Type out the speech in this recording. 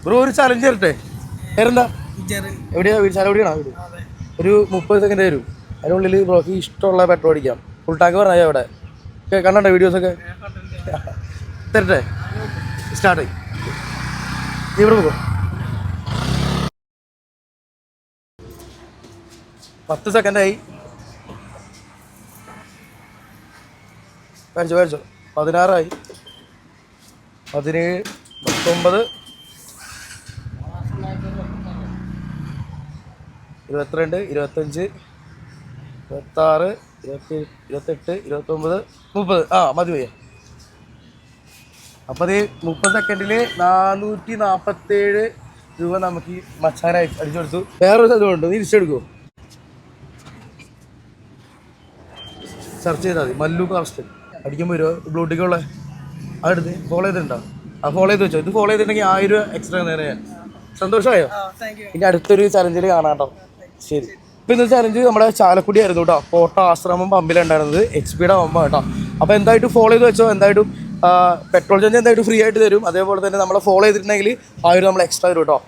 Bro ഒരു challenge തരട്ടെ? പേരെന്താ? എവിടെയാ വീട്? സ്ഥലം എവിടെയാണോ വീട്? ഒരു 30 സെക്കൻഡ് തരും. അതിനുള്ളിൽ ബ്രോക്ക് ഇഷ്ടമുള്ള പെട്രോൾ അടിക്കാം. ഫുൾ ടാങ്ക് പറഞ്ഞാൽ അവിടെ കണ്ടോ വീഡിയോസൊക്കെ? തരട്ടെ? സ്റ്റാർട്ട് ചെയ്യും. ഇവിടെ നോക്കും. 10 സെക്കൻഡായി. മേടിച്ചോ 16 17 19 22 25 26 28 29 30. മതി പോയി. അപ്പോൾ 30 സെക്കൻഡിൽ 447 രൂപ നമുക്ക് മച്ചാനായി അടിച്ചു കൊടുത്തു. വേറൊരു സ്ഥലമുണ്ട്, നീ ലിസ്റ്റ് എടുക്കുമോ? സെർച്ച് ചെയ്താൽ മതി മല്ലു കാർസ്റ്റൽ അടിക്കുമ്പോൾ വരുമോ? ബ്ലൂട്ടിക്കുള്ള അതെടുത്ത് ഫോളോ ചെയ്തിട്ടുണ്ടോ? ഫോളോ ചെയ്ത് വെച്ചോ. ഇത് ഫോളോ ചെയ്തിട്ടുണ്ടെങ്കിൽ 1000 രൂപ എക്സ്ട്രാ നേരെ. സന്തോഷമായോ? ഇനി അടുത്തൊരു ചലഞ്ചിൽ കാണാം കേട്ടോ. ശരി. ഇപ്പം ഇന്നത്തെ ചലഞ്ച് നമ്മുടെ ചാലക്കുടി ആയിരുന്നു കേട്ടോ. കോട്ട ആശ്രമം പമ്പിലുണ്ടായിരുന്നത് XPയുടെ പമ്പാണ് കേട്ടോ. അപ്പോൾ എന്തായിട്ടും ഫോളോ ചെയ്ത് വെച്ചോ. എന്തായിട്ടും പെട്രോൾ ചാർജ് എന്തായിട്ടും ഫ്രീ ആയിട്ട് തരും. അതേപോലെ തന്നെ നമ്മളെ ഫോളോ ചെയ്തിട്ടുണ്ടെങ്കിൽ 1000 നമ്മൾ എക്സ്ട്രാ തരും കേട്ടോ.